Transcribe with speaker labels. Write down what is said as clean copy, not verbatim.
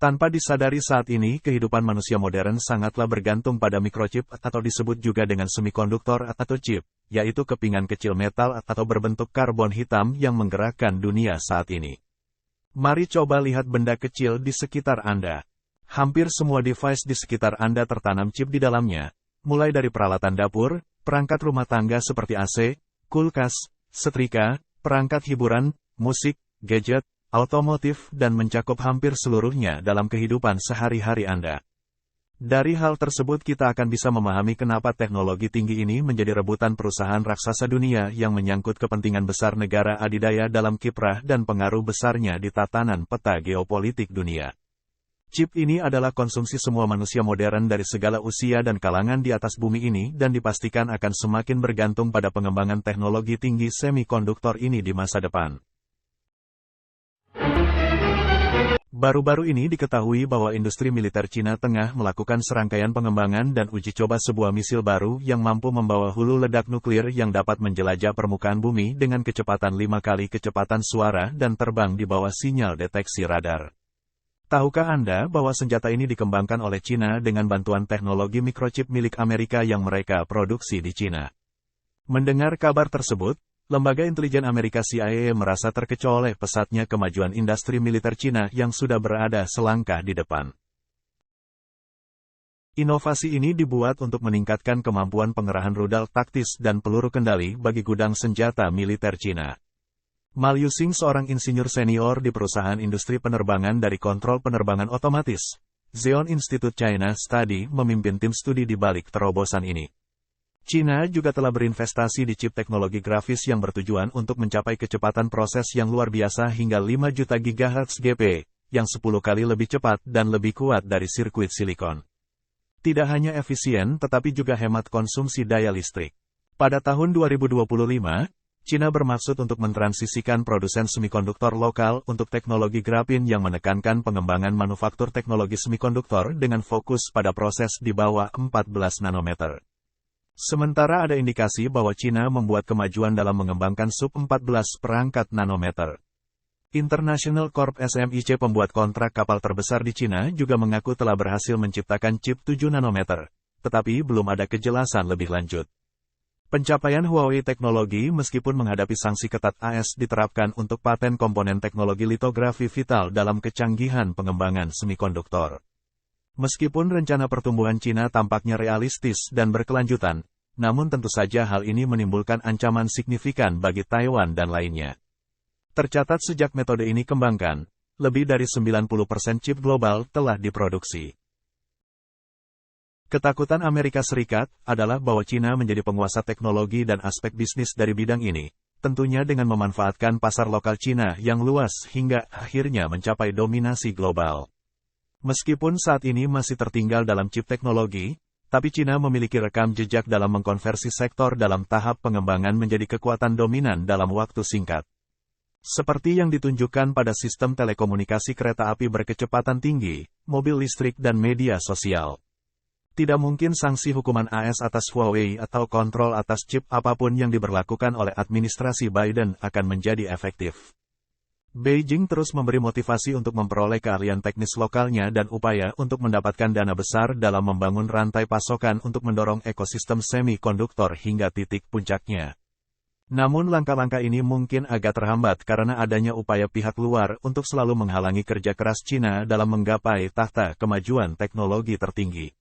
Speaker 1: Tanpa disadari saat ini kehidupan manusia modern sangatlah bergantung pada mikrochip atau disebut juga dengan semikonduktor atau chip, yaitu kepingan kecil metal atau berbentuk karbon hitam yang menggerakkan dunia saat ini. Mari coba lihat benda kecil di sekitar Anda. Hampir semua device di sekitar Anda tertanam chip di dalamnya, mulai dari peralatan dapur, perangkat rumah tangga seperti AC, kulkas, setrika, perangkat hiburan, musik, gadget, otomotif dan mencakup hampir seluruhnya dalam kehidupan sehari-hari Anda. Dari hal tersebut kita akan bisa memahami kenapa teknologi tinggi ini menjadi rebutan perusahaan raksasa dunia yang menyangkut kepentingan besar negara adidaya dalam kiprah dan pengaruh besarnya di tatanan peta geopolitik dunia. Chip ini adalah konsumsi semua manusia modern dari segala usia dan kalangan di atas bumi ini dan dipastikan akan semakin bergantung pada pengembangan teknologi tinggi semikonduktor ini di masa depan. Baru-baru ini diketahui bahwa industri militer Cina tengah melakukan serangkaian pengembangan dan uji coba sebuah misil baru yang mampu membawa hulu ledak nuklir yang dapat menjelajah permukaan bumi dengan kecepatan 5 kali kecepatan suara dan terbang di bawah sinyal deteksi radar. Tahukah Anda bahwa senjata ini dikembangkan oleh Cina dengan bantuan teknologi mikrochip milik Amerika yang mereka produksi di Cina? Mendengar kabar tersebut, Lembaga Intelijen Amerika CIA merasa terkecoh oleh pesatnya kemajuan industri militer Cina yang sudah berada selangkah di depan. Inovasi ini dibuat untuk meningkatkan kemampuan pengerahan rudal taktis dan peluru kendali bagi gudang senjata militer Cina. Mal Yusing, seorang insinyur senior di perusahaan industri penerbangan dari kontrol penerbangan otomatis, Zeon Institute China Study, memimpin tim studi di balik terobosan ini. Cina juga telah berinvestasi di chip teknologi grafis yang bertujuan untuk mencapai kecepatan proses yang luar biasa hingga 5 juta GHz GP, yang 10 kali lebih cepat dan lebih kuat dari sirkuit silikon. Tidak hanya efisien tetapi juga hemat konsumsi daya listrik. Pada tahun 2025, Cina bermaksud untuk mentransisikan produsen semikonduktor lokal untuk teknologi grafin yang menekankan pengembangan manufaktur teknologi semikonduktor dengan fokus pada proses di bawah 14 nanometer. Sementara ada indikasi bahwa Cina membuat kemajuan dalam mengembangkan sub-14 perangkat nanometer. International Corp SMIC, pembuat kontrak kapal terbesar di Cina, juga mengaku telah berhasil menciptakan chip 7 nanometer, tetapi belum ada kejelasan lebih lanjut. Pencapaian Huawei teknologi meskipun menghadapi sanksi ketat AS diterapkan untuk paten komponen teknologi litografi vital dalam kecanggihan pengembangan semikonduktor. Meskipun rencana pertumbuhan Cina tampaknya realistis dan berkelanjutan, namun tentu saja hal ini menimbulkan ancaman signifikan bagi Taiwan dan lainnya. Tercatat sejak metode ini kembangkan, lebih dari 90% chip global telah diproduksi. Ketakutan Amerika Serikat adalah bahwa Cina menjadi penguasa teknologi dan aspek bisnis dari bidang ini, tentunya dengan memanfaatkan pasar lokal Cina yang luas hingga akhirnya mencapai dominasi global. Meskipun saat ini masih tertinggal dalam chip teknologi, tapi Cina memiliki rekam jejak dalam mengkonversi sektor dalam tahap pengembangan menjadi kekuatan dominan dalam waktu singkat. Seperti yang ditunjukkan pada sistem telekomunikasi kereta api berkecepatan tinggi, mobil listrik dan media sosial. Tidak mungkin sanksi hukuman AS atas Huawei atau kontrol atas chip apapun yang diberlakukan oleh administrasi Biden akan menjadi efektif. Beijing terus memberi motivasi untuk memperoleh keahlian teknis lokalnya dan upaya untuk mendapatkan dana besar dalam membangun rantai pasokan untuk mendorong ekosistem semikonduktor hingga titik puncaknya. Namun langkah-langkah ini mungkin agak terhambat karena adanya upaya pihak luar untuk selalu menghalangi kerja keras Cina dalam menggapai tahta kemajuan teknologi tertinggi.